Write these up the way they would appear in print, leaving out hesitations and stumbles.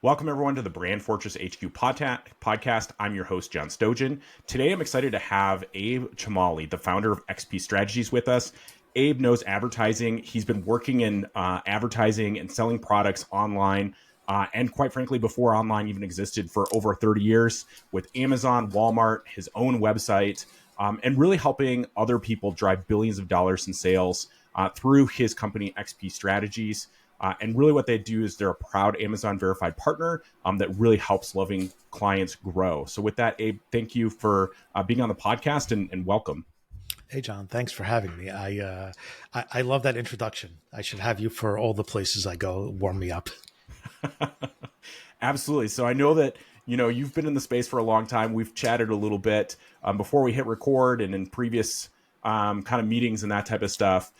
Welcome, everyone, to the Brand Fortress HQ podcast. I'm your host, John Stojan. Today, I'm excited to have Abe Chomali, the founder of XP Strategies, with us. Abe knows advertising. He's been working in advertising and selling products online, and quite frankly, before online even existed, for over 30 years with Amazon, Walmart, his own website, and really helping other people drive billions of dollars in sales through his company, XP Strategies. And really what they do is they're a proud Amazon verified partner that really helps loving clients grow. So with that, Abe, thank you for being on the podcast and welcome. Hey, John, thanks for having me. I love that introduction. I should have you for all the places I go. Warm me up. Absolutely. So I know that, you've been in the space for a long time. We've chatted a little bit before we hit record and in previous kind of meetings and that type of stuff.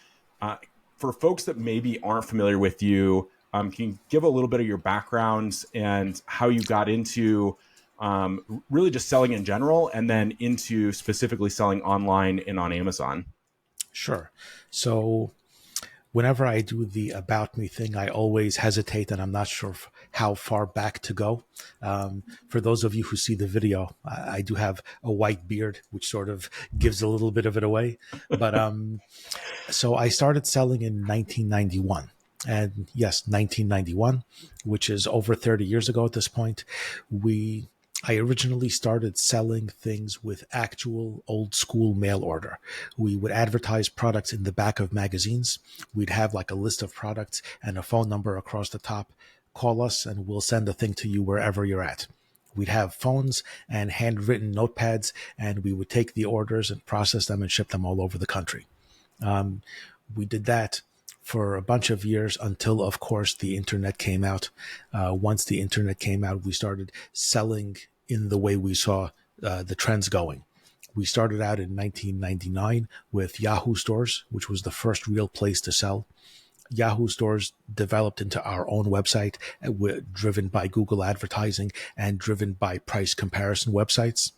For folks that maybe aren't familiar with you, can you give a little bit of your background and how you got into really just selling in general and then into specifically selling online and on Amazon? Sure. So whenever I do the about me thing, I always hesitate and I'm not sure how far back to go. For those of you who see the video, I do have a white beard, which sort of gives a little bit of it away. But so I started selling in 1991. And yes, 1991, which is over 30 years ago at this point. I originally started selling things with actual old school mail order. We would advertise products in the back of magazines. We'd have like a list of products and a phone number across the top. Call us and we'll send the thing to you wherever you're at. We'd have phones and handwritten notepads, and we would take the orders and process them and ship them all over the country. We did that for a bunch of years until, of course, the internet came out. Once the internet came out, we started selling in the way we saw the trends going. We started out in 1999 with Yahoo stores, which was the first real place to sell. Yahoo stores developed into our own website, driven by Google advertising and driven by price comparison websites.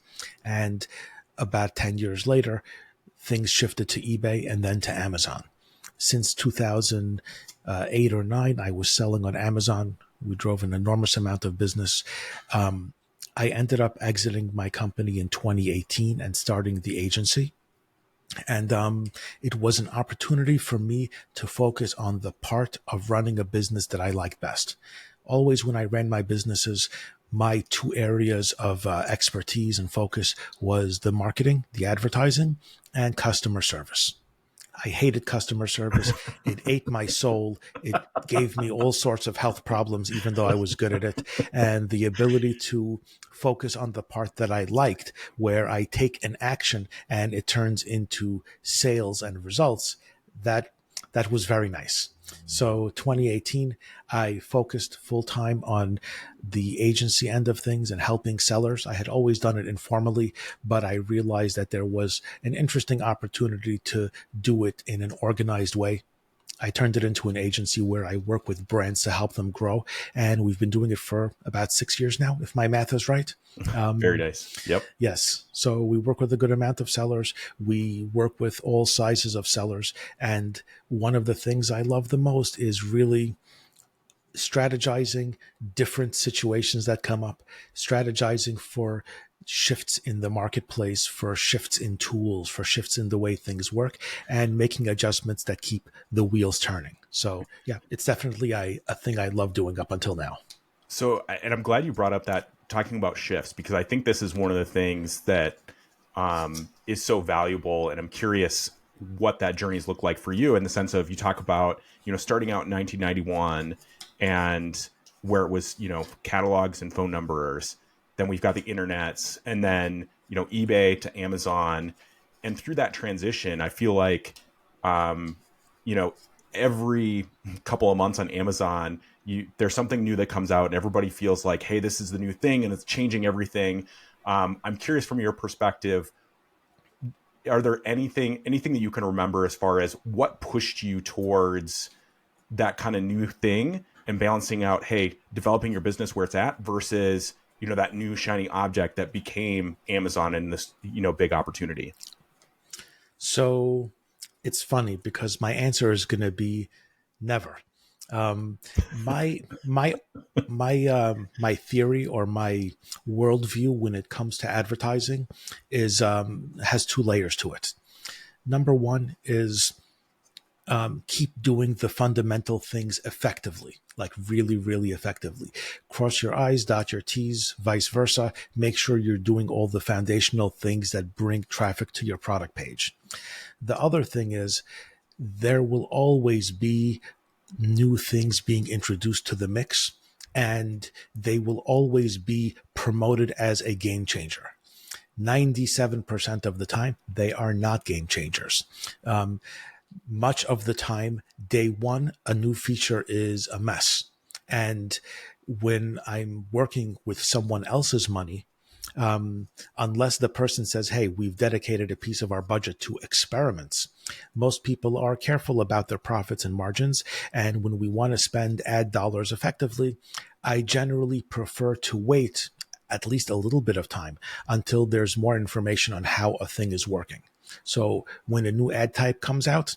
And about 10 years later, things shifted to eBay and then to Amazon. Since 2008 or 9, I was selling on Amazon. We drove an enormous amount of business. I ended up exiting my company in 2018 and starting the agency. And it was an opportunity for me to focus on the part of running a business that I like best. Always when I ran my businesses, my two areas of expertise and focus was the marketing, the advertising, and customer service. I hated customer service. It ate my soul. It gave me all sorts of health problems, even though I was good at it. And the ability to focus on the part that I liked, where I take an action and it turns into sales and results, that was very nice. So 2018, I focused full time on the agency end of things and helping sellers. I had always done it informally, but I realized that there was an interesting opportunity to do it in an organized way. I turned it into an agency where I work with brands to help them grow. And we've been doing it for about 6 years now, if my math is right. Very nice. Yep. Yes. So we work with a good amount of sellers. We work with all sizes of sellers. And one of the things I love the most is really strategizing different situations that come up, strategizing for shifts in the marketplace, for shifts in tools, for shifts in the way things work, and making adjustments that keep the wheels turning. So yeah, it's definitely a thing I love doing up until now. So, and I'm glad you brought up that talking about shifts, because I think this is one of the things that is so valuable. And I'm curious what that journey's looked like for you in the sense of, you talk about, starting out in 1991 and where it was, catalogs and phone numbers. Then we've got the internets, and then, eBay to Amazon. And through that transition, I feel like, every couple of months on Amazon, there's something new that comes out and everybody feels like, hey, this is the new thing and it's changing everything. I'm curious from your perspective, are there anything that you can remember as far as what pushed you towards that kind of new thing and balancing out, hey, developing your business where it's at versus, that new shiny object that became Amazon and this, big opportunity? So it's funny because my answer is going to be never. My My theory or my worldview when it comes to advertising is has two layers to it. Number one is keep doing the fundamental things effectively, like really, really effectively. Cross your I's, dot your T's, vice versa. Make sure you're doing all the foundational things that bring traffic to your product page. The other thing is there will always be new things being introduced to the mix, and they will always be promoted as a game changer. 97% of the time, they are not game changers. Much of the time, day one, a new feature is a mess. And when I'm working with someone else's money, unless the person says, hey, we've dedicated a piece of our budget to experiments, most people are careful about their profits and margins. And when we want to spend ad dollars effectively, I generally prefer to wait at least a little bit of time until there's more information on how a thing is working. So when a new ad type comes out,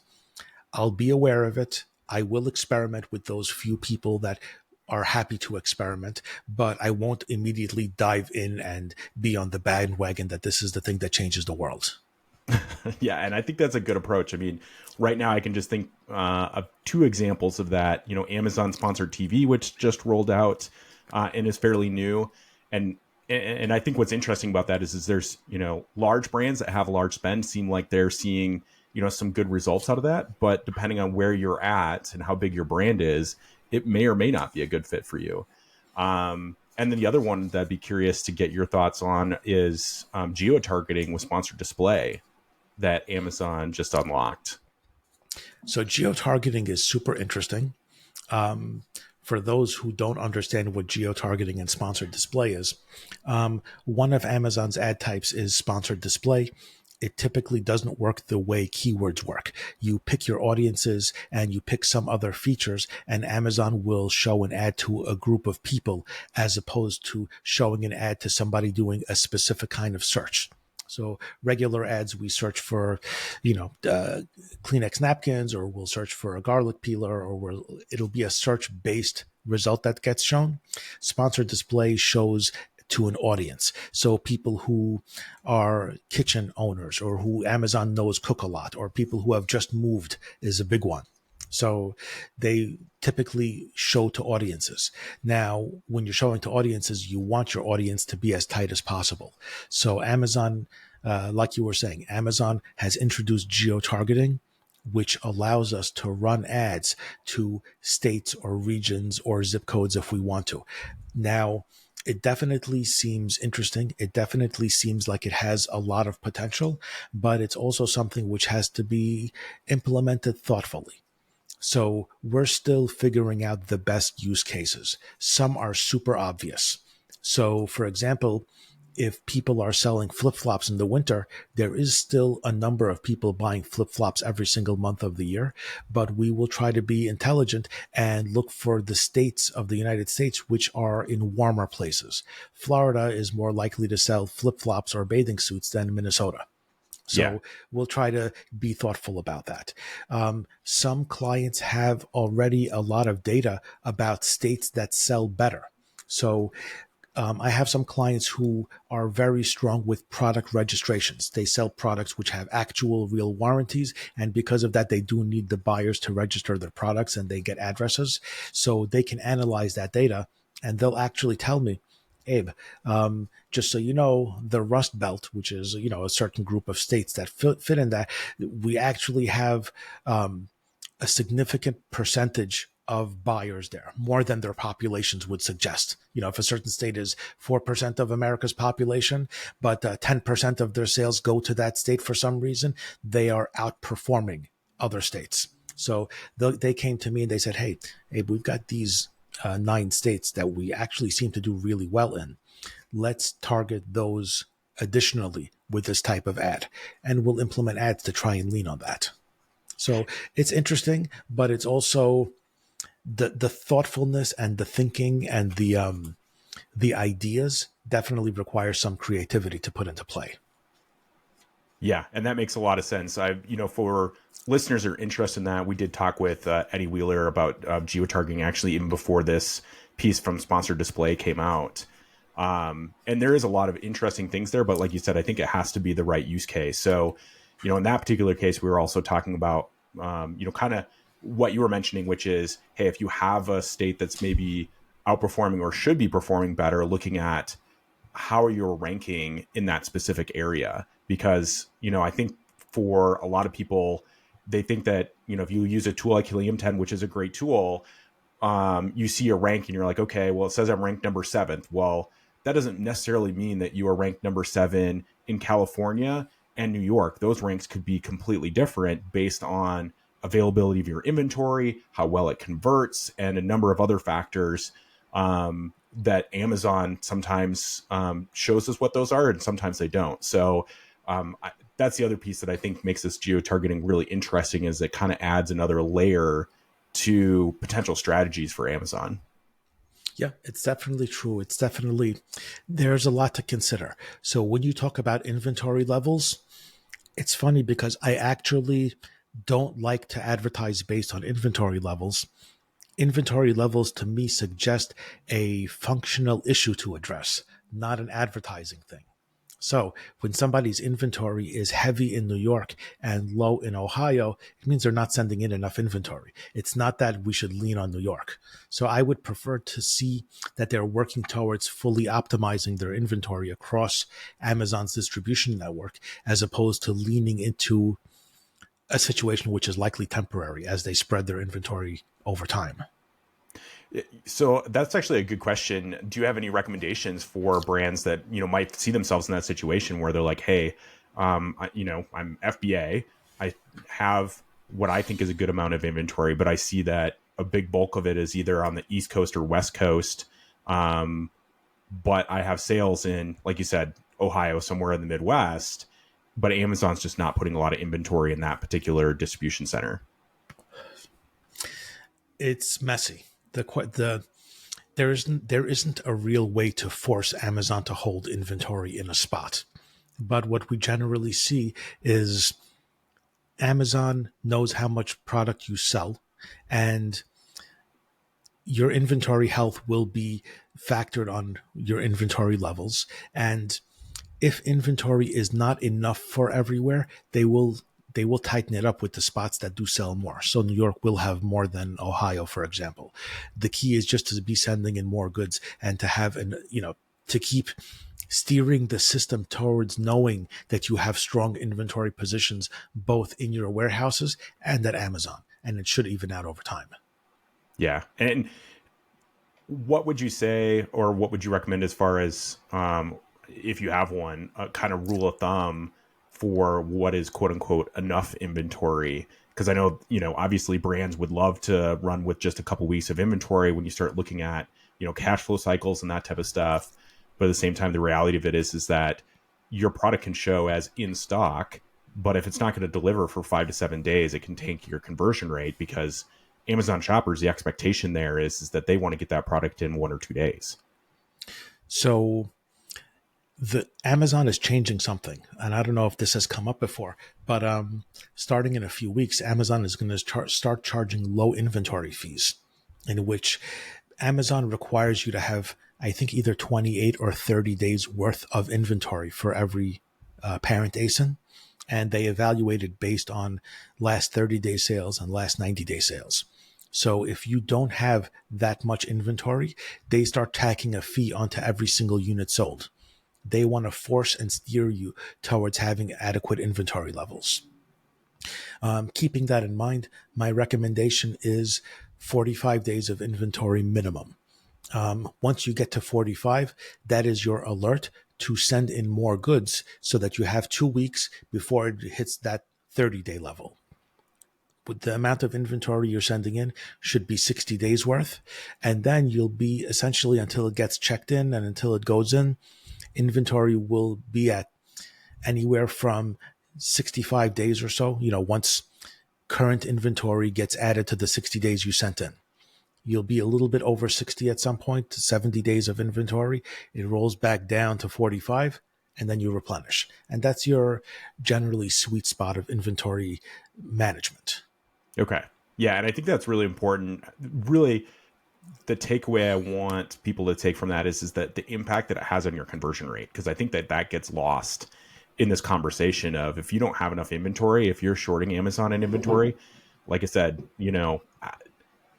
I'll be aware of it. I will experiment with those few people that are happy to experiment, but I won't immediately dive in and be on the bandwagon that this is the thing that changes the world. Yeah, and I think that's a good approach. I mean, right now I can just think of two examples of that. You know, Amazon sponsored TV, which just rolled out and is fairly new, and I think what's interesting about that is there's, you know, large brands that have a large spend seem like they're seeing, you know, some good results out of that, but depending on where you're at and how big your brand is, it may or may not be a good fit for you. And then the other one that I'd be curious to get your thoughts on is geo-targeting with sponsored display that Amazon just unlocked. So geo-targeting is super interesting. For those who don't understand what geo-targeting and sponsored display is, one of Amazon's ad types is sponsored display. It typically doesn't work the way keywords work. You pick your audiences and you pick some other features, and Amazon will show an ad to a group of people as opposed to showing an ad to somebody doing a specific kind of search. So regular ads, we search for, Kleenex napkins, or we'll search for a garlic peeler, or it'll be a search-based result that gets shown. Sponsored display shows to an audience. So people who are kitchen owners or who Amazon knows cook a lot, or people who have just moved is a big one. So they typically show to audiences. Now, when you're showing to audiences, you want your audience to be as tight as possible. So Amazon, like you were saying, Amazon has introduced geo-targeting, which allows us to run ads to states or regions or zip codes if we want to. Now, it definitely seems interesting. It definitely seems like it has a lot of potential, but it's also something which has to be implemented thoughtfully. So we're still figuring out the best use cases. Some are super obvious. So, for example, if people are selling flip-flops in the winter, there is still a number of people buying flip-flops every single month of the year, but we will try to be intelligent and look for the states of the United States which are in warmer places. Florida is more likely to sell flip-flops or bathing suits than Minnesota. So Yeah. we'll try to be thoughtful about that. Some clients have already a lot of data about states that sell better. So I have some clients who are very strong with product registrations. They sell products which have actual real warranties. And because of that, they do need the buyers to register their products, and they get addresses. So they can analyze that data, and they'll actually tell me, Abe, just so you know, the Rust Belt, which is, a certain group of states that fit in that, we actually have a significant percentage of buyers there, more than their populations would suggest. If a certain state is 4% of America's population, but 10% of their sales go to that state for some reason, they are outperforming other states. So they came to me and they said, hey, Abe, we've got these 9 states that we actually seem to do really well in. Let's target those additionally with this type of ad, and we'll implement ads to try and lean on that. So it's interesting, but it's also the thoughtfulness and the thinking and the ideas definitely require some creativity to put into play. Yeah, and that makes a lot of sense. For listeners who are interested in that, we did talk with Eddie Wheeler about geo-targeting actually even before this piece from Sponsored Display came out. And there is a lot of interesting things there, but like you said, I think it has to be the right use case. So, in that particular case, we were also talking about, kind of what you were mentioning, which is, hey, if you have a state that's maybe outperforming or should be performing better, looking at how you're ranking in that specific area. Because, I think for a lot of people, they think that, if you use a tool like Helium 10, which is a great tool, you see a rank and you're like, okay, well, it says I'm ranked number 7th. Well, that doesn't necessarily mean that you are ranked number 7 in California and New York. Those ranks could be completely different based on availability of your inventory, how well it converts, and a number of other factors that Amazon sometimes shows us what those are, and sometimes they don't. So that's the other piece that I think makes this geo-targeting really interesting, is it kind of adds another layer to potential strategies for Amazon. Yeah, it's definitely true. There's a lot to consider. So when you talk about inventory levels, it's funny because I actually don't like to advertise based on inventory levels. Inventory levels to me suggest a functional issue to address, not an advertising thing. So when somebody's inventory is heavy in New York and low in Ohio, it means they're not sending in enough inventory. It's not that we should lean on New York. So I would prefer to see that they're working towards fully optimizing their inventory across Amazon's distribution network, as opposed to leaning into a situation which is likely temporary as they spread their inventory over time. So that's actually a good question. Do you have any recommendations for brands that, might see themselves in that situation where they're like, hey, I'm FBA. I have what I think is a good amount of inventory, but I see that a big bulk of it is either on the East Coast or West Coast. But I have sales in, like you said, Ohio, somewhere in the Midwest, but Amazon's just not putting a lot of inventory in that particular distribution center. It's messy. There isn't a real way to force Amazon to hold inventory in a spot. But what we generally see is Amazon knows how much product you sell, and your inventory health will be factored on your inventory levels. And if inventory is not enough for everywhere, they will tighten it up with the spots that do sell more. So New York will have more than Ohio, for example. The key is just to be sending in more goods and to have to keep steering the system towards knowing that you have strong inventory positions both in your warehouses and at Amazon, and it should even out over time. Yeah. And what would you say, or what would you recommend as far as, if you have one, a kind of rule of thumb for what is quote unquote enough inventory? Because I know, obviously brands would love to run with just a couple weeks of inventory when you start looking at, cash flow cycles and that type of stuff. But at the same time, the reality of it is that your product can show as in stock, but if it's not going to deliver for 5 to 7 days, it can tank your conversion rate, because Amazon shoppers, the expectation there is that they want to get that product in 1 or 2 days. So the Amazon is changing something, and I don't know if this has come up before, but starting in a few weeks, Amazon is going to start charging low inventory fees, in which Amazon requires you to have, I think, either 28 or 30 days worth of inventory for every parent ASIN, and they evaluate it based on last 30-day sales and last 90-day sales. So if you don't have that much inventory, they start tacking a fee onto every single unit sold. They want to force and steer you towards having adequate inventory levels. Keeping that in mind, my recommendation is 45 days of inventory minimum. Once you get to 45, that is your alert to send in more goods so that you have 2 weeks before it hits that 30-day level. With the amount of inventory you're sending in should be 60 days worth. And then you'll be essentially, until it gets checked in and until it goes in, inventory will be at anywhere from 65 days or so, once current inventory gets added to the 60 days you sent in. You'll be a little bit over 60 at some point, 70 days of inventory. It rolls back down to 45, and then you replenish. And that's your generally sweet spot of inventory management. Okay. Yeah. And I think that's really important. Really, the takeaway I want people to take from that is that the impact that it has on your conversion rate, because I think that gets lost in this conversation of, if you don't have enough inventory, if you're shorting Amazon in inventory, like I said,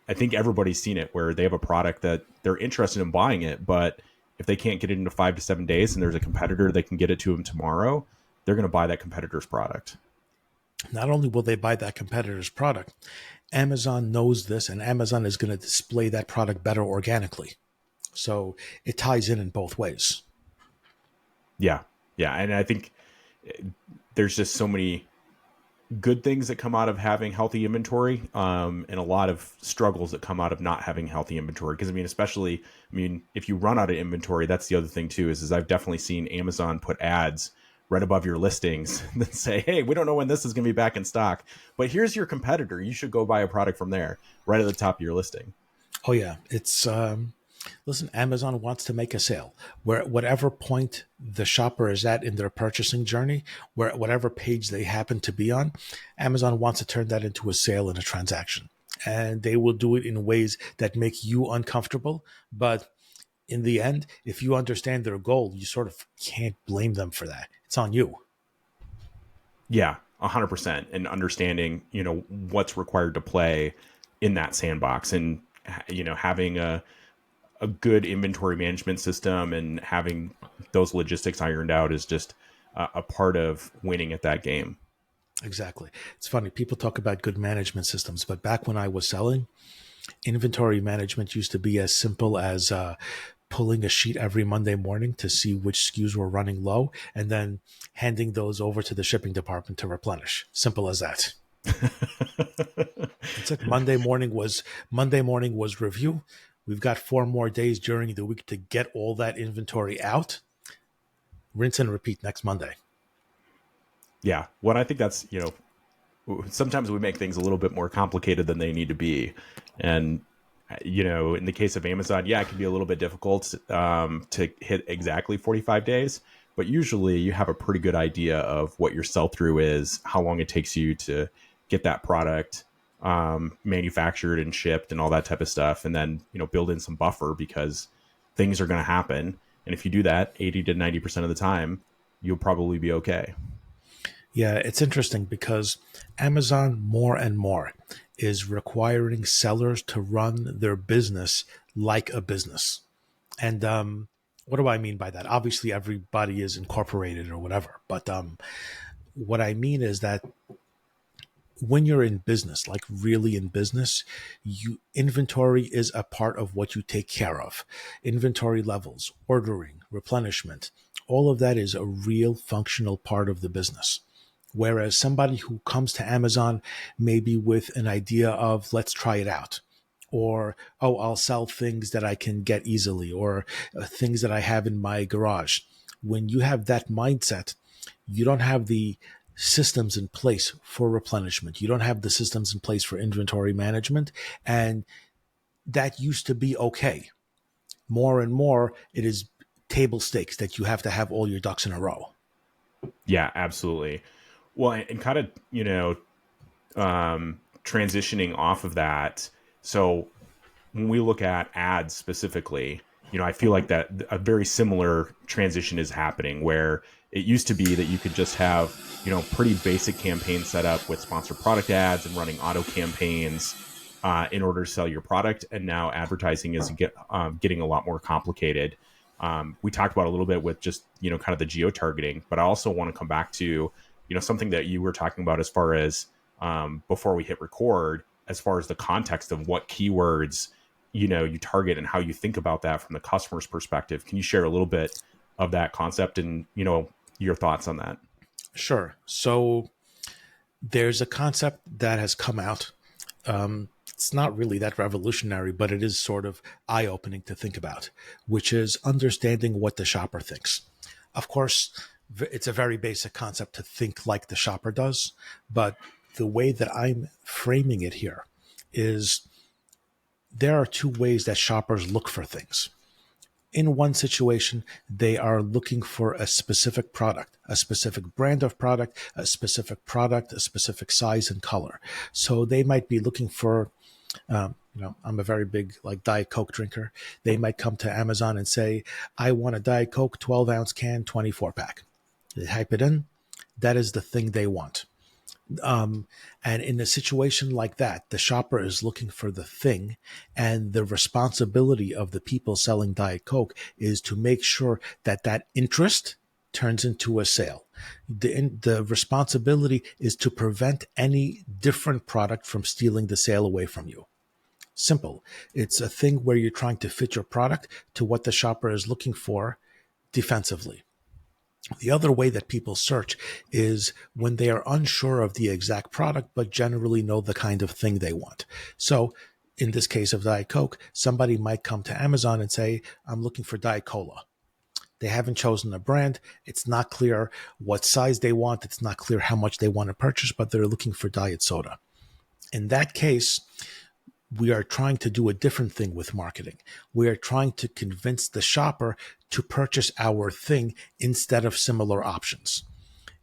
I think everybody's seen it where they have a product that they're interested in buying it, but if they can't get it into 5 to 7 days and there's a competitor that can get it to them tomorrow, they're going to buy that competitor's product. Not only will they buy that competitor's product, Amazon knows this, and Amazon is going to display that product better organically. So it ties in both ways. Yeah. Yeah. And I think there's just so many good things that come out of having healthy inventory, and a lot of struggles that come out of not having healthy inventory. Because if you run out of inventory, that's the other thing too, is I've definitely seen Amazon put ads right above your listings that say, hey, we don't know when this is going to be back in stock, but here's your competitor. You should go buy a product from there, right at the top of your listing. Oh yeah. It's, listen, Amazon wants to make a sale where whatever point the shopper is at in their purchasing journey, where whatever page they happen to be on, Amazon wants to turn that into a sale and a transaction. And they will do it in ways that make you uncomfortable. But in the end, if you understand their goal, you sort of can't blame them for that. It's on you. Yeah, 100%. And understanding, what's required to play in that sandbox, and, having a good inventory management system and having those logistics ironed out is just a part of winning at that game. Exactly. It's funny. People talk about good management systems, but back when I was selling, inventory management used to be as simple as pulling a sheet every Monday morning to see which SKUs were running low, and then handing those over to the shipping department to replenish. Simple as that. It's like Monday morning was review. We've got 4 more days during the week to get all that inventory out. Rinse and repeat next Monday. Yeah. Well, I think that's, sometimes we make things a little bit more complicated than they need to be. And, in the case of Amazon, yeah, it can be a little bit difficult to hit exactly 45 days. But usually you have a pretty good idea of what your sell-through is, how long it takes you to get that product manufactured and shipped and all that type of stuff. And then, build in some buffer, because things are going to happen. And if you do that 80 to 90% of the time, you'll probably be okay. Yeah, it's interesting because Amazon more and more is requiring sellers to run their business like a business. And what do I mean by that? Obviously, everybody is incorporated or whatever. But what I mean is that when you're in business, like really in business, inventory is a part of what you take care of. Inventory levels, ordering, replenishment, all of that is a real functional part of the business. Whereas somebody who comes to Amazon maybe with an idea of, let's try it out, or, oh, I'll sell things that I can get easily, or things that I have in my garage. When you have that mindset, you don't have the systems in place for replenishment. You don't have the systems in place for inventory management. And that used to be okay. More and more, it is table stakes that you have to have all your ducks in a row. Yeah, absolutely. Well, and kind of, transitioning off of that. So when we look at ads specifically, I feel like that a very similar transition is happening, where it used to be that you could just have, pretty basic campaigns set up with sponsored product ads and running auto campaigns in order to sell your product. And now advertising is getting a lot more complicated. We talked about a little bit with just, kind of the geo-targeting, but I also want to come back to, something that you were talking about as far as before we hit record, as far as the context of what keywords, you target and how you think about that from the customer's perspective. Can you share a little bit of that concept and, your thoughts on that? Sure. So there's a concept that has come out. It's not really that revolutionary, but it is sort of eye-opening to think about, which is understanding what the shopper thinks. Of course, it's a very basic concept to think like the shopper does, but the way that I'm framing it here is there are 2 ways that shoppers look for things. In one situation, they are looking for a specific product, a specific brand of product, a specific size and color. So they might be looking for I'm a very big like Diet Coke drinker. They might come to Amazon and say, I want a Diet Coke 12-ounce can, 24-pack. They type it in. That is the thing they want. And in a situation like that, the shopper is looking for the thing, and the responsibility of the people selling Diet Coke is to make sure that that interest turns into a sale. The responsibility is to prevent any different product from stealing the sale away from you. Simple. It's a thing where you're trying to fit your product to what the shopper is looking for defensively. The other way that people search is when they are unsure of the exact product, but generally know the kind of thing they want. So in this case of Diet Coke, somebody might come to Amazon and say, I'm looking for Diet Cola. They haven't chosen a brand. It's not clear what size they want. It's not clear how much they want to purchase, but they're looking for diet soda. In that case, we are trying to do a different thing with marketing. We are trying to convince the shopper to purchase our thing instead of similar options.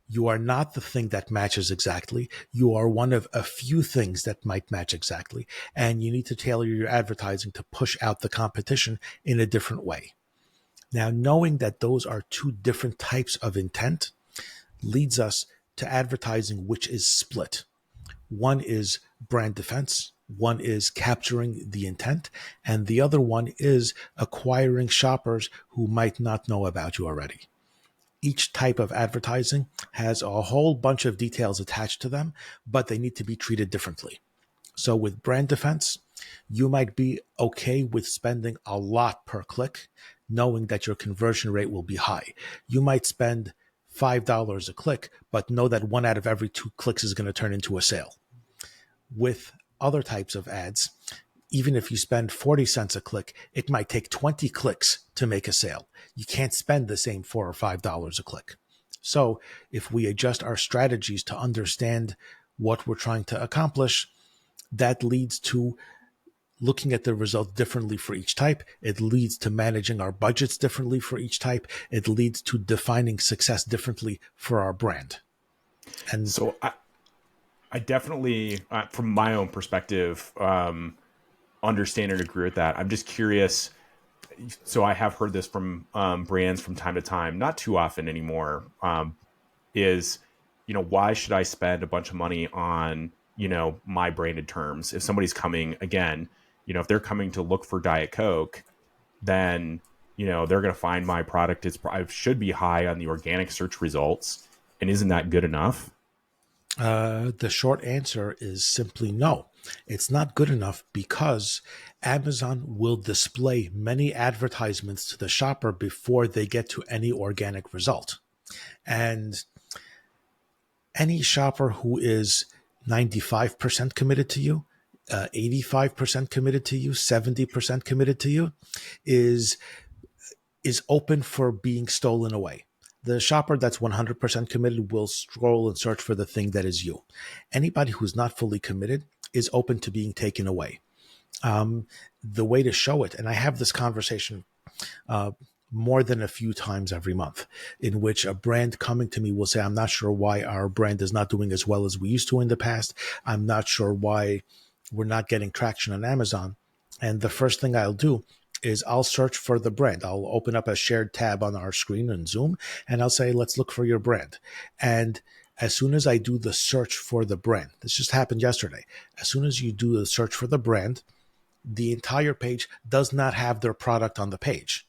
You are not the thing that matches exactly. You are one of a few things that might match exactly. And you need to tailor your advertising to push out the competition in a different way. Now, knowing that those are two different types of intent leads us to advertising which is split. One is brand defense, one is capturing the intent, and the other one is acquiring shoppers who might not know about you already. Each type of advertising has a whole bunch of details attached to them, but they need to be treated differently. So with brand defense, you might be okay with spending a lot per click, knowing that your conversion rate will be high. You might spend $5 a click, but know that 1 out of every 2 clicks is going to turn into a sale. With other types of ads, even if you spend 40 cents a click, it might take 20 clicks to make a sale. You can't spend the same $4 or $5 a click. So if we adjust our strategies to understand what we're trying to accomplish, that leads to looking at the result differently for each type. It leads to managing our budgets differently for each type. It leads to defining success differently for our brand. And so I definitely, from my own perspective, understand and agree with that. I'm just curious. So I have heard this from brands from time to time, not too often anymore. Is, why should I spend a bunch of money on, my branded terms? If somebody's coming again, if they're coming to look for Diet Coke, then, they're going to find my product. Should be high on the organic search results. And isn't that good enough? The short answer is simply no. It's not good enough because Amazon will display many advertisements to the shopper before they get to any organic result. And any shopper who is 95% committed to you, 85% committed to you, 70% committed to you is open for being stolen away. The shopper that's 100% committed will scroll and search for the thing that is you. Anybody who's not fully committed is open to being taken away. The way to show it, and I have this conversation more than a few times every month, in which a brand coming to me will say, I'm not sure why our brand is not doing as well as we used to in the past. I'm not sure why we're not getting traction on Amazon. And the first thing I'll do is I'll search for the brand. I'll open up a shared tab on our screen in Zoom, and I'll say, let's look for your brand. And as soon as I do the search for the brand, this just happened yesterday. As soon as you do the search for the brand, the entire page does not have their product on the page.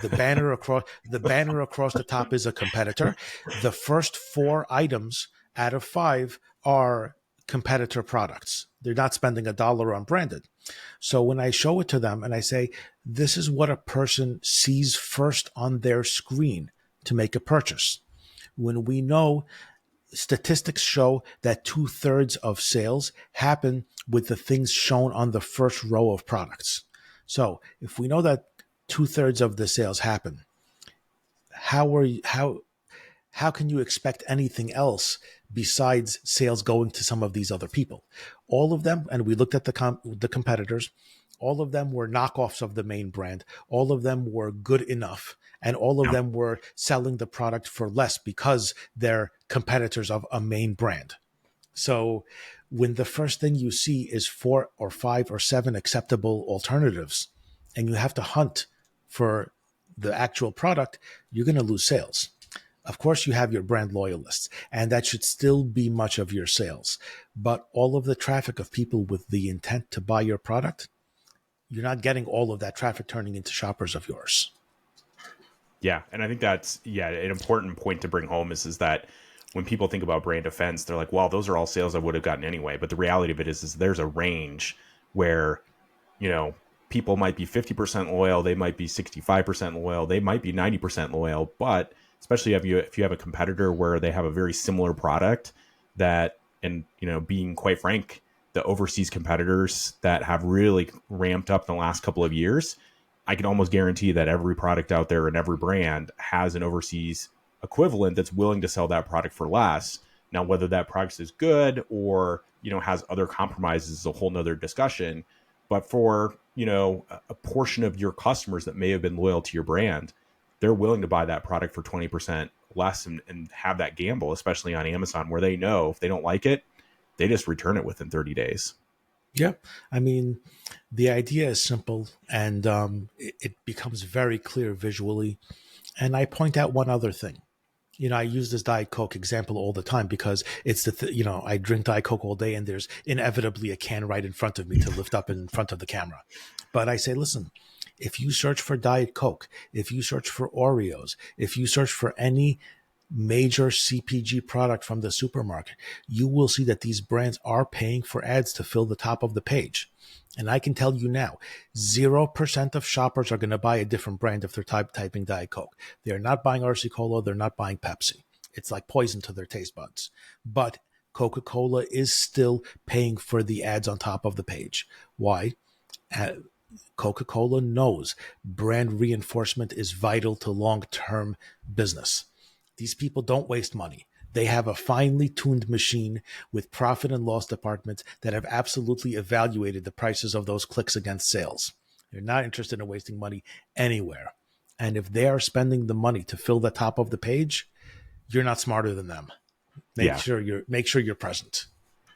The banner across the top is a competitor. The first 4 items out of 5 are competitor products. They're not spending $1 on branded. So when I show it to them and I say, this is what a person sees first on their screen to make a purchase. When we know statistics show that 2/3 of sales happen with the things shown on the first row of products. So if we know that 2/3 of the sales happen, how can you expect anything else besides sales going to some of these other people? All of them, and we looked at the competitors, all of them were knockoffs of the main brand. All of them were good enough, and all of them were selling the product for less because they're competitors of a main brand. So when the first thing you see is 4 or 5 or 7 acceptable alternatives, and you have to hunt for the actual product, you're going to lose sales. Of course, you have your brand loyalists, and that should still be much of your sales. But all of the traffic of people with the intent to buy your product, you're not getting all of that traffic turning into shoppers of yours. Yeah, and I think that's an important point to bring home is that when people think about brand defense, they're like, well, those are all sales I would have gotten anyway. But the reality of it is there's a range where, you know, people might be 50% loyal, they might be 65% loyal, they might be 90% loyal, but especially if you have a competitor where they have a very similar product that, and you know, being quite frank, the overseas competitors that have really ramped up in the last couple of years, I can almost guarantee that every product out there and every brand has an overseas equivalent that's willing to sell that product for less. Now, whether that product is good or, you know, has other compromises is a whole nother discussion. But for, you know, a portion of your customers that may have been loyal to your brand, they're willing to buy that product for 20% less and have that gamble, especially on Amazon, where they know if they don't like it, they just return it within 30 days. Yeah. I mean, the idea is simple, and it becomes very clear visually. And I point out one other thing. You know, I use this Diet Coke example all the time because it's you know, I drink Diet Coke all day and there's inevitably a can right in front of me to lift up in front of the camera. But I say, listen, if you search for Diet Coke, if you search for Oreos, if you search for any major CPG product from the supermarket, you will see that these brands are paying for ads to fill the top of the page. And I can tell you now, 0% of shoppers are going to buy a different brand if they're typing Diet Coke. They're not buying RC Cola. They're not buying Pepsi. It's like poison to their taste buds. But Coca-Cola is still paying for the ads on top of the page. Why? Coca-Cola knows brand reinforcement is vital to long-term business. These people don't waste money. They have a finely tuned machine with profit and loss departments that have absolutely evaluated the prices of those clicks against sales. They're not interested in wasting money anywhere. And if they are spending the money to fill the top of the page, you're not smarter than them. Make sure you're present.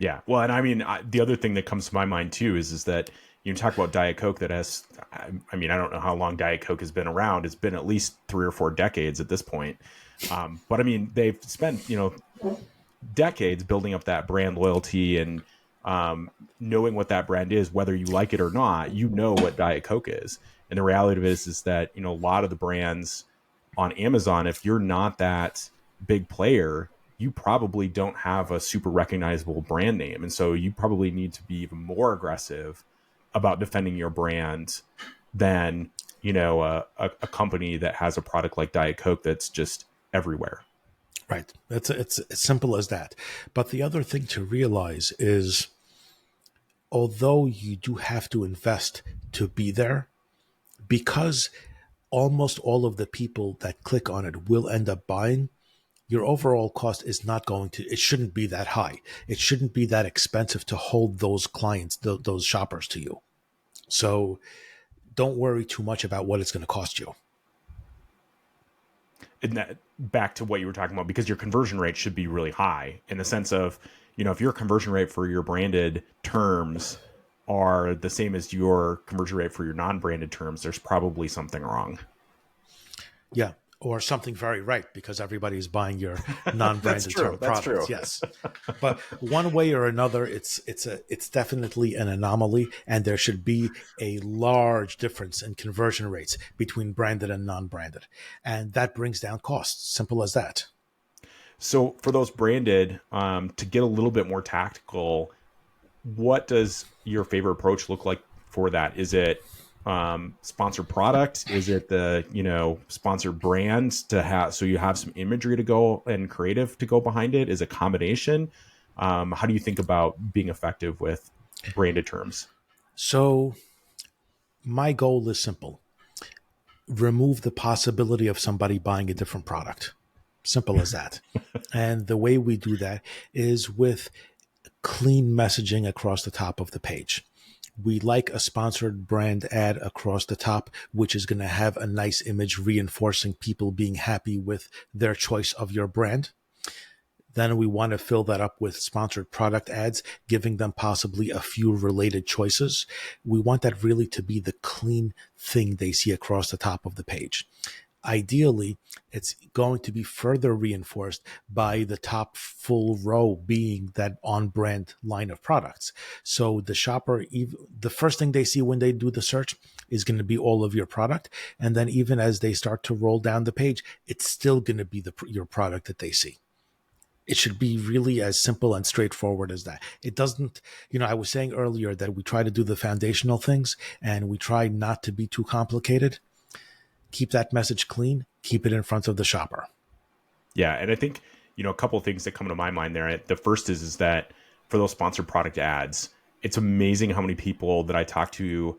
Yeah. Well, and I mean, the other thing that comes to my mind too is that you talk about Diet Coke that has, I mean, I don't know how long Diet Coke has been around. It's been at least 3 or 4 decades at this point. But I mean, they've spent, you know, decades building up that brand loyalty and knowing what that brand is, whether you like it or not, you know what Diet Coke is. And the reality of it is that, you know, a lot of the brands on Amazon, if you're not that big player, you probably don't have a super recognizable brand name. And so you probably need to be even more aggressive about defending your brand than, you know, a company that has a product like Diet Coke that's just everywhere. Right. It's as simple as that. But the other thing to realize is, although you do have to invest to be there, because almost all of the people that click on it will end up buying, your overall cost is not going to, it shouldn't be that high. It shouldn't be that expensive to hold those clients, those shoppers to you. So don't worry too much about what it's going to cost you. And that, back to what you were talking about, because your conversion rate should be really high in the sense of, you know, if your conversion rate for your branded terms are the same as your conversion rate for your non-branded terms, there's probably something wrong. Yeah. Or something very right, because everybody's buying your non-branded term products. True. Yes, but one way or another, it's definitely an anomaly, and there should be a large difference in conversion rates between branded and non-branded, and that brings down costs. Simple as that. So for those branded, to get a little bit more tactical, what does your favorite approach look like for that? Is it sponsored product? Is it the, you know, sponsored brands to have, so you have some imagery to go and creative to go behind it? Is a combination? How do you think about being effective with branded terms? So my goal is simple. Remove the possibility of somebody buying a different product. Simple as that. And the way we do that is with clean messaging across the top of the page. We like a sponsored brand ad across the top, which is going to have a nice image reinforcing people being happy with their choice of your brand. Then we want to fill that up with sponsored product ads, giving them possibly a few related choices. We want that really to be the clean thing they see across the top of the page. Ideally, it's going to be further reinforced by the top full row being that on-brand line of products. So the shopper, the first thing they see when they do the search is going to be all of your product. And then even as they start to roll down the page, it's still going to be your product that they see. It should be really as simple and straightforward as that. It doesn't, I was saying earlier that we try to do the foundational things and we try not to be too complicated. Keep that message clean, keep it in front of the shopper. Yeah. And I think, a couple of things that come to my mind there. The first is that for those sponsored product ads, it's amazing how many people that I talk to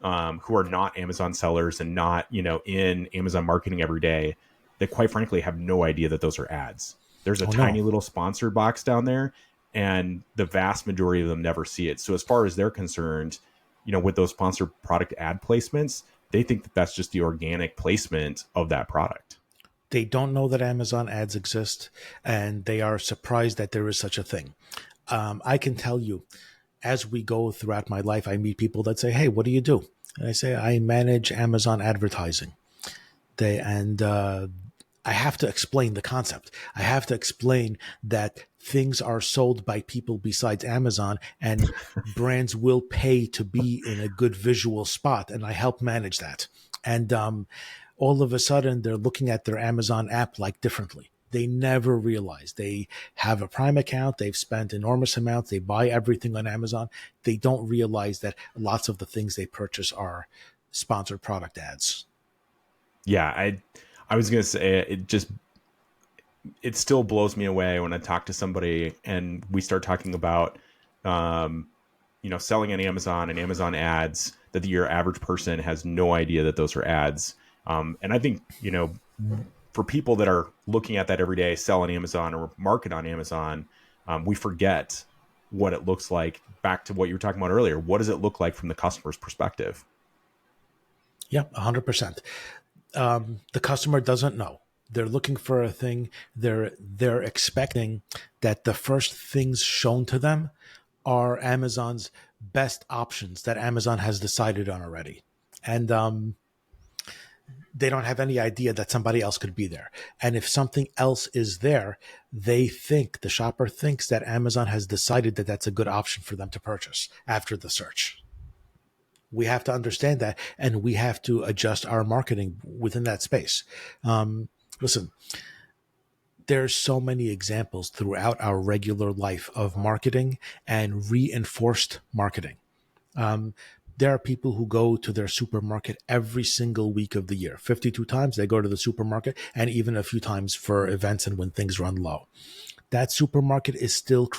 who are not Amazon sellers and not, in Amazon marketing every day, that quite frankly have no idea that those are ads. There's a tiny little sponsored box down there, and the vast majority of them never see it. So as far as they're concerned, with those sponsored product ad placements, they think that that's just the organic placement of that product. They don't know that Amazon ads exist, and they are surprised that there is such a thing. I can tell you, as we go throughout my life, I meet people that say, "Hey, what do you do?" And I say, "I manage Amazon advertising." I have to explain the concept. I have to explain that things are sold by people besides Amazon, and brands will pay to be in a good visual spot, and I help manage that. And all of a sudden, they're looking at their Amazon app like differently. They never realize they have a Prime account. They've spent enormous amounts. They buy everything on Amazon. They don't realize that lots of the things they purchase are sponsored product ads. Yeah, I was going to say, it still blows me away when I talk to somebody and we start talking about, selling on Amazon and Amazon ads, that your average person has no idea that those are ads. And I think, for people that are looking at that every day, sell on Amazon or market on Amazon, we forget what it looks like. Back to what you were talking about earlier. What does it look like from the customer's perspective? Yeah, 100%. The customer doesn't know. They're looking for a thing. They're expecting that the first things shown to them are Amazon's best options that Amazon has decided on already. And they don't have any idea that somebody else could be there. And if something else is there, the shopper thinks that Amazon has decided that that's a good option for them to purchase after the search. We have to understand that, and we have to adjust our marketing within that space. Listen, there's so many examples throughout our regular life of marketing and reinforced marketing. There are people who go to their supermarket every single week of the year. 52 times they go to the supermarket, and even a few times for events and when things run low. That supermarket is still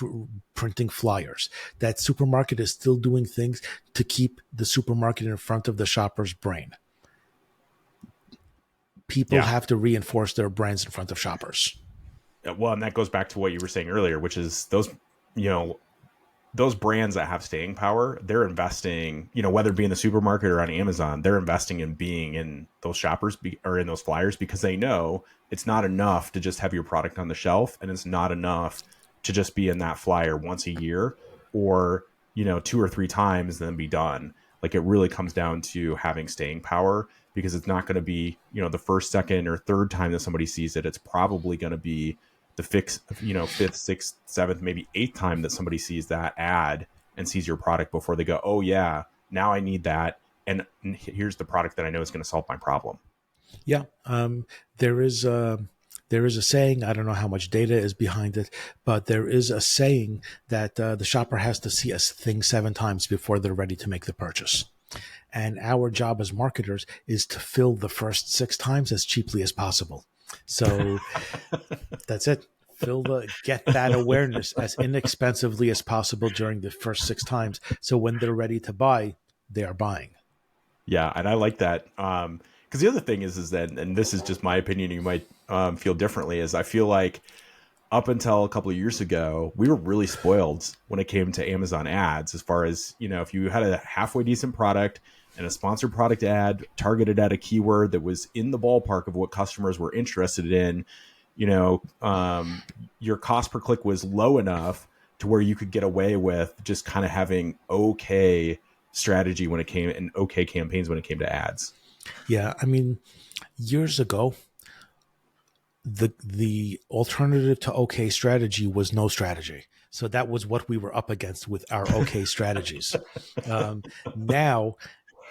printing flyers. That supermarket is still doing things to keep the supermarket in front of the shopper's brain. People have to reinforce their brands in front of shoppers. Well, and that goes back to what you were saying earlier, which is those brands that have staying power, they're investing, whether it be in the supermarket or on Amazon, they're investing in being in those shoppers or in those flyers, because they know it's not enough to just have your product on the shelf, and it's not enough to just be in that flyer once a year or, 2 or 3 times and then be done. Like, it really comes down to having staying power, because it's not going to be, the first, second, or third time that somebody sees it. It's probably going to be the fifth, 6th, 7th, maybe 8th time that somebody sees that ad and sees your product before they go, "Oh yeah, now I need that. And here's the product that I know is going to solve my problem." Yeah. There is a saying, I don't know how much data is behind it, but there is a saying that the shopper has to see a thing 7 times before they're ready to make the purchase. And our job as marketers is to fill the first 6 times as cheaply as possible. So that's it. Get that awareness as inexpensively as possible during the first 6 times. So when they're ready to buy, they are buying. Yeah. And I like that. Because the other thing is that, and this is just my opinion, you might feel differently, is I feel like up until a couple of years ago, we were really spoiled when it came to Amazon ads, as far as, if you had a halfway decent product and a sponsored product ad targeted at a keyword that was in the ballpark of what customers were interested in, your cost per click was low enough to where you could get away with just kind of having okay strategy when it came and okay campaigns when it came to ads. Yeah, I mean, years ago, the alternative to okay strategy was no strategy. So that was what we were up against with our okay strategies. Now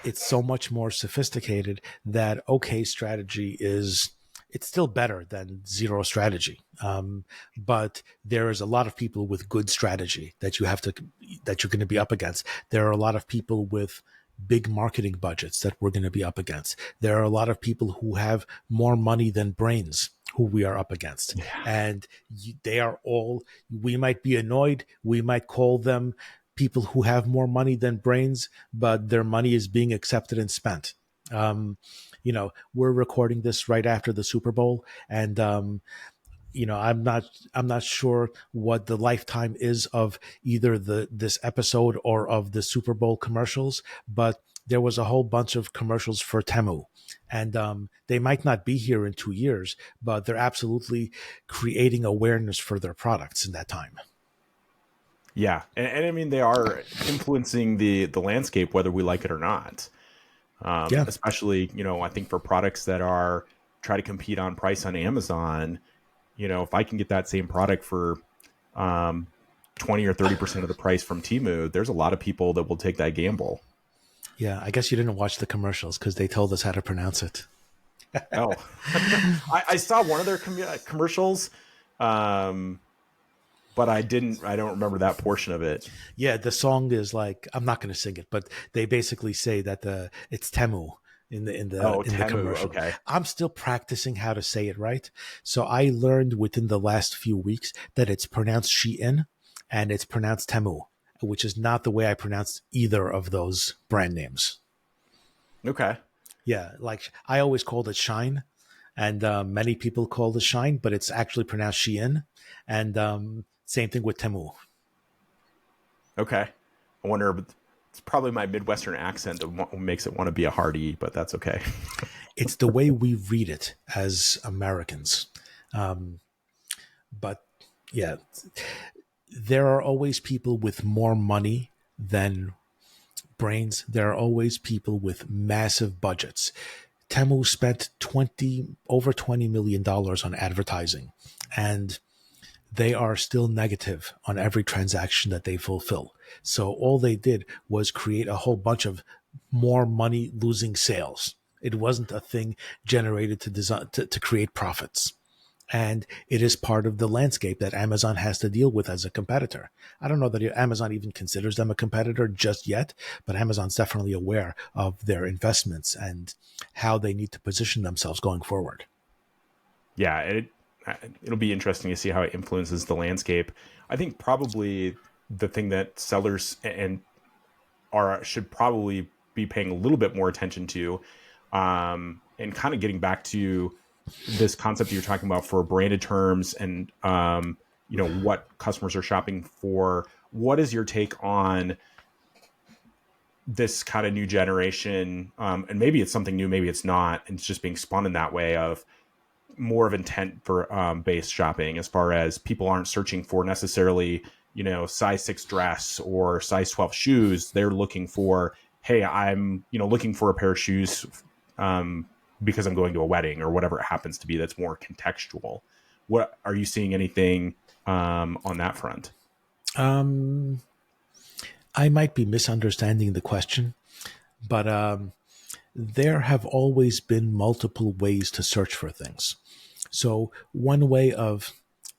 it's so much more sophisticated that okay strategy is, it's still better than zero strategy. But there is a lot of people with good strategy that you're going to be up against. There are a lot of people with big marketing budgets that we're going to be up against. There are a lot of people who have more money than brains who we are up against. Yeah. And they are all, we might be annoyed. We might call them people who have more money than brains, but their money is being accepted and spent. We're recording this right after the Super Bowl, and I'm not sure what the lifetime is of either this episode or of the Super Bowl commercials, but there was a whole bunch of commercials for Temu, and they might not be here in 2 years, but they're absolutely creating awareness for their products in that time. Yeah, and I mean they are influencing the landscape whether we like it or not. Yeah. Especially, I think for products that are try to compete on price on Amazon, if I can get that same product for 20 or 30% of the price from Temu, there's a lot of people that will take that gamble. Yeah, I guess you didn't watch the commercials because they told us how to pronounce it. Oh, I saw one of their commercials, but I don't remember that portion of it. Yeah, the song is like, I'm not going to sing it, but they basically say that it's Temu in the commercial. Okay. I'm still practicing how to say it right. So I learned within the last few weeks that it's pronounced Shein and it's pronounced Temu, which is not the way I pronounced either of those brand names. Okay. Yeah, like I always called it Shine, and many people call it Shine, but it's actually pronounced Shein. And same thing with Temu. Okay. I wonder, it's probably my Midwestern accent that makes it want to be a hard E, but that's okay. It's the way we read it as Americans. But yeah, there are always people with more money than brains. There are always people with massive budgets. Temu spent over $20 million on advertising, and they are still negative on every transaction that they fulfill. So all they did was create a whole bunch of more money losing sales. It wasn't a thing generated to create profits. And it is part of the landscape that Amazon has to deal with as a competitor. I don't know that Amazon even considers them a competitor just yet, but Amazon's definitely aware of their investments and how they need to position themselves going forward. Yeah, it'll be interesting to see how it influences the landscape. I think probably the thing that sellers should probably be paying a little bit more attention to, and kind of getting back to this concept you're talking about for branded terms and what customers are shopping for. What is your take on this kind of new generation? And maybe it's something new, maybe it's not, and it's just being spun in that way of more of intent for based shopping, as far as people aren't searching for necessarily size 6 dress or size 12 shoes. They're looking for, hey, I'm looking for a pair of shoes because I'm going to a wedding or whatever it happens to be, that's more contextual. What are you seeing anything on that front? I might be misunderstanding the question, but there have always been multiple ways to search for things. So one way of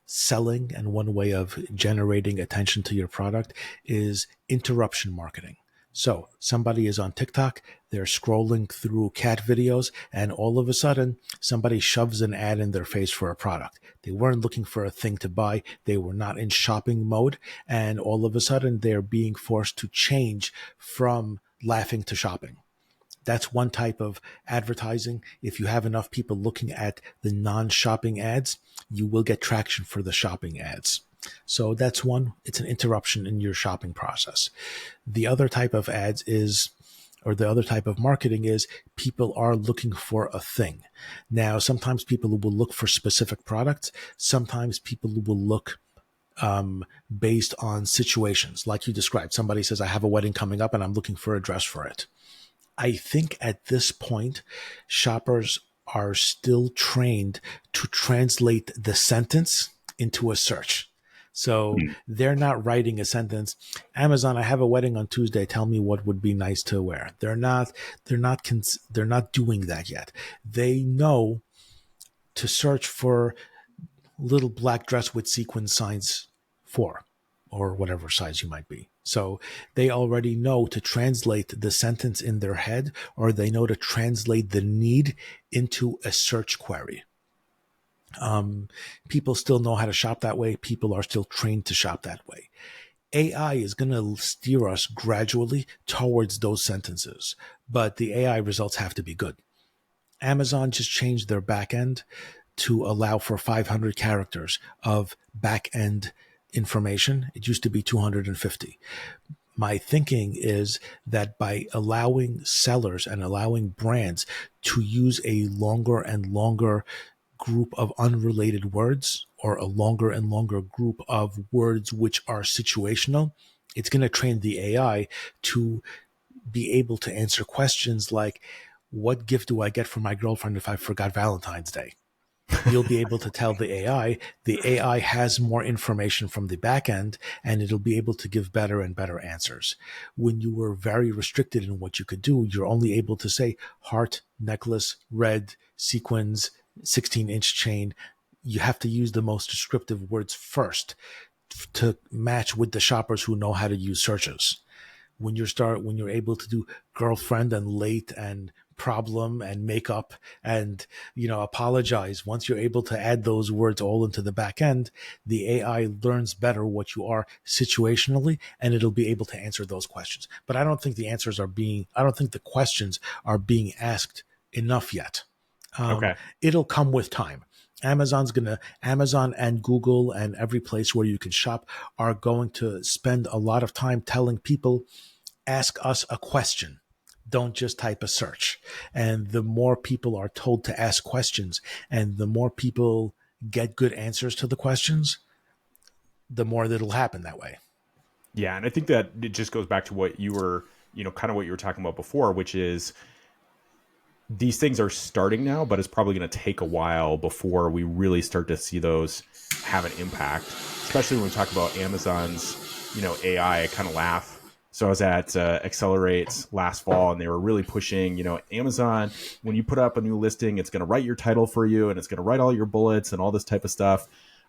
selling and one way of generating attention to your product is interruption marketing. So somebody is on TikTok, they're scrolling through cat videos, and all of a sudden somebody shoves an ad in their face for a product. They weren't looking for a thing to buy. They were not in shopping mode. And all of a sudden they're being forced to change from laughing to shopping. That's one type of advertising. If you have enough people looking at the non-shopping ads, you will get traction for the shopping ads. So that's one. It's an interruption in your shopping process. The other type of ads is or the other type of marketing is people are looking for a thing. Now, sometimes people will look for specific products. Sometimes people will look based on situations like you described. Somebody says, I have a wedding coming up and I'm looking for a dress for it. I think at this point, shoppers are still trained to translate the sentence into a search. So they're not writing a sentence. Amazon, I have a wedding on Tuesday. Tell me what would be nice to wear. They're not doing that yet. They know to search for little black dress with sequin size 4 or whatever size you might be. So they already know to translate the sentence in their head, or they know to translate the need into a search query. People still know how to shop that way. People are still trained to shop that way. AI is going to steer us gradually towards those sentences, but the AI results have to be good. Amazon just changed their backend to allow for 500 characters of back-end information. It used to be 250. My thinking is that by allowing sellers and allowing brands to use a longer and longer group of unrelated words, or a longer and longer group of words which are situational, it's going to train the AI to be able to answer questions like, what gift do I get for my girlfriend if I forgot Valentine's Day? You'll be able to tell the AI has more information from the back end, and it'll be able to give better and better answers. When you were very restricted in what you could do, you're only able to say heart, necklace, red, sequins, 16-inch chain. You have to use the most descriptive words first to match with the shoppers who know how to use searches. When you're able to do girlfriend and late and problem and makeup and apologize, once you're able to add those words all into the back end, the AI learns better what you are situationally, and it'll be able to answer those questions. But I don't think the questions are being asked enough yet. Okay. It'll come with time. Amazon and Google and every place where you can shop are going to spend a lot of time telling people, ask us a question. Don't just type a search. And the more people are told to ask questions, and the more people get good answers to the questions, the more that'll happen that way. Yeah, and I think that it just goes back to what you were, kind of what you were talking about before, which is these things are starting now, but it's probably going to take a while before we really start to see those have an impact, especially when we talk about Amazon's, AI. I kind of laugh. So I was at Accelerate last fall, and they were really pushing, Amazon, when you put up a new listing, it's going to write your title for you, and it's going to write all your bullets and all this type of stuff.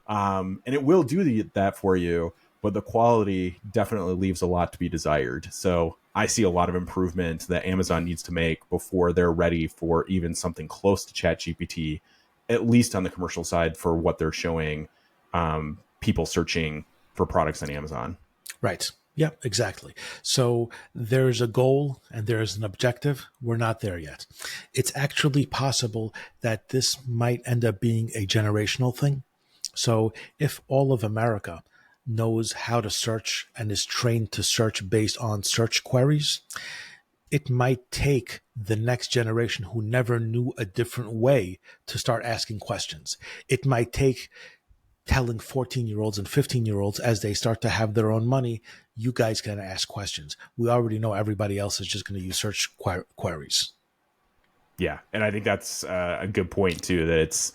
And it will do that for you, but the quality definitely leaves a lot to be desired. So I see a lot of improvement that Amazon needs to make before they're ready for even something close to ChatGPT, at least on the commercial side, for what they're showing people searching for products on Amazon. Right. Yeah, exactly. So there's a goal and there's an objective. We're not there yet. It's actually possible that this might end up being a generational thing. So if all of America knows how to search and is trained to search based on search queries, it might take the next generation who never knew a different way to start asking questions. It might take telling 14-year-olds and 15-year-olds as they start to have their own money, you guys can ask questions. We already know everybody else is just going to use search queries. Yeah, and I think that's a good point too, that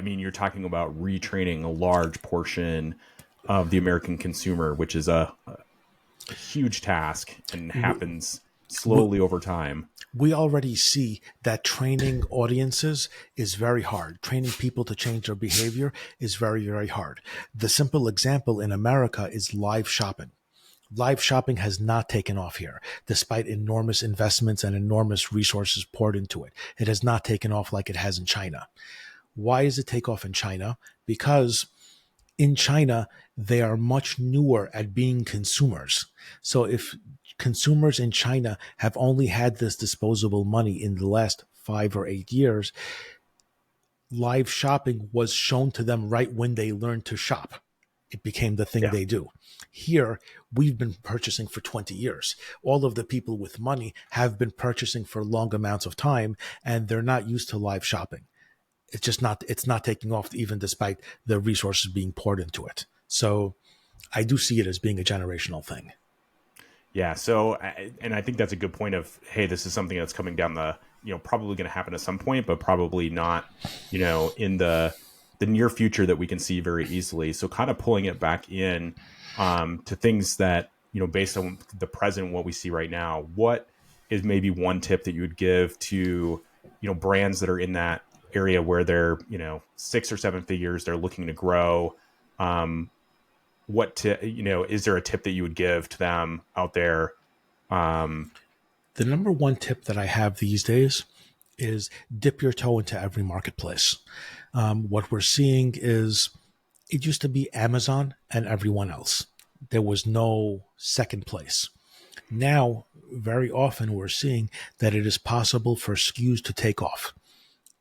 you're talking about retraining a large portion of the American consumer, which is a huge task and happens slowly over time. We already see that training audiences is very hard. Training people to change their behavior is very, very hard. The simple example in America is live shopping. Live shopping has not taken off here, despite enormous investments and enormous resources poured into it. It has not taken off like it has in China. Why does it take off in China? Because in China, they are much newer at being consumers. So if consumers in China have only had this disposable money in the last 5 or 8 years, live shopping was shown to them right when they learned to shop. It became the thing they do. Here, we've been purchasing for 20 years. All of the people with money have been purchasing for long amounts of time, and they're not used to live shopping. It's not taking off even despite the resources being poured into it. So I do see it as being a generational thing. Yeah. So, and I think that's a good point of, hey, this is something that's coming down the, probably going to happen at some point, but probably not, in the near future that we can see very easily. So kind of pulling it back in to things that, based on the present, what we see right now, what is maybe one tip that you would give to, brands that are in that area where they're, 6 or 7 figures, they're looking to grow. Is there a tip that you would give to them out there? The number one tip that I have these days is dip your toe into every marketplace. What we're seeing is it used to be Amazon and everyone else. There was no second place. Now, very often we're seeing that it is possible for SKUs to take off.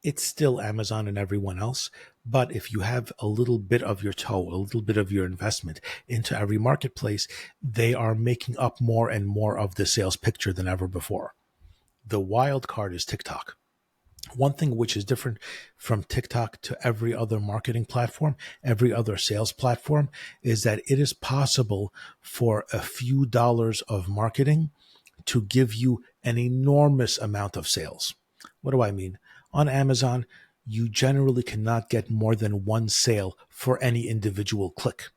It's still Amazon and everyone else, but if you have a little bit of your toe, a little bit of your investment into every marketplace, they are making up more and more of the sales picture than ever before. The wild card is TikTok. One thing which is different from TikTok to every other marketing platform, every other sales platform, is that it is possible for a few dollars of marketing to give you an enormous amount of sales. What do I mean? On Amazon, you generally cannot get more than one sale for any individual click.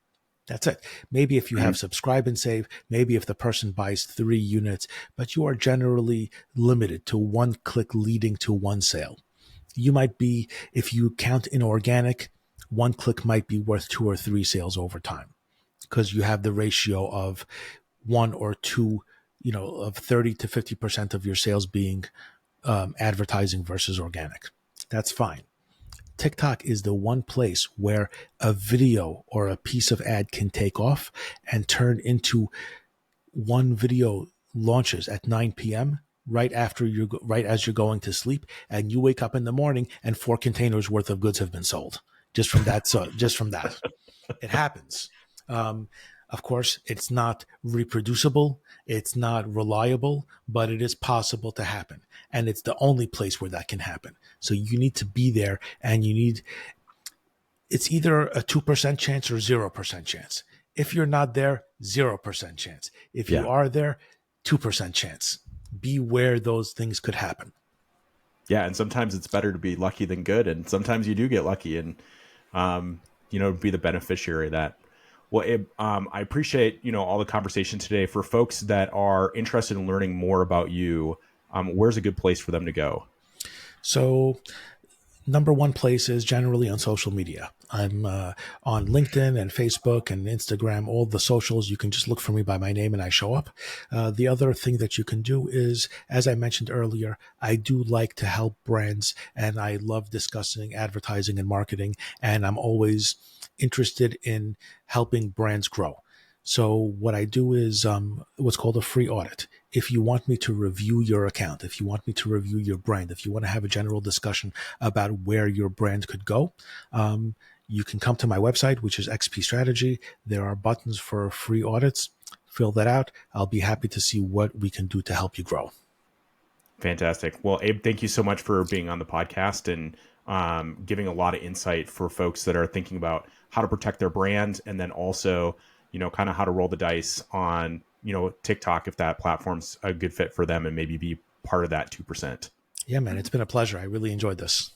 That's it. Maybe if you have subscribe and save, maybe if the person buys 3 units, but you are generally limited to one click leading to one sale. You might be, if you count in organic, one click might be worth 2 or 3 sales over time because you have the ratio of 1 or 2, of 30 to 50% of your sales being advertising versus organic. That's fine. TikTok is the one place where a video or a piece of ad can take off and turn into one video launches at 9 p.m. right as you're going to sleep, and you wake up in the morning and 4 containers worth of goods have been sold just from that. So just from that, it happens. Of course, it's not reproducible, it's not reliable, but it is possible to happen. And it's the only place where that can happen. So you need to be there, and it's either a 2% chance or 0% chance. If you're not there, 0% chance. If you are there, 2% chance. Be where those things could happen. Yeah. And sometimes it's better to be lucky than good. And sometimes you do get lucky and, be the beneficiary of that. Well, Abe, I appreciate, all the conversation today. For folks that are interested in learning more about you, where's a good place for them to go? So number one place is generally on social media. I'm on LinkedIn and Facebook and Instagram, all the socials. You can just look for me by my name and I show up. The other thing that you can do is, as I mentioned earlier, I do like to help brands, and I love discussing advertising and marketing, and I'm always interested in helping brands grow. So what I do is what's called a free audit. If you want me to review your account, if you want me to review your brand, if you want to have a general discussion about where your brand could go, you can come to my website, which is XP Strategy. There are buttons for free audits. Fill that out. I'll be happy to see what we can do to help you grow. Fantastic. Well, Abe, thank you so much for being on the podcast and giving a lot of insight for folks that are thinking about how to protect their brand, and then also, kind of how to roll the dice on, TikTok, if that platform's a good fit for them, and maybe be part of that 2%. Yeah, man, it's been a pleasure. I really enjoyed this.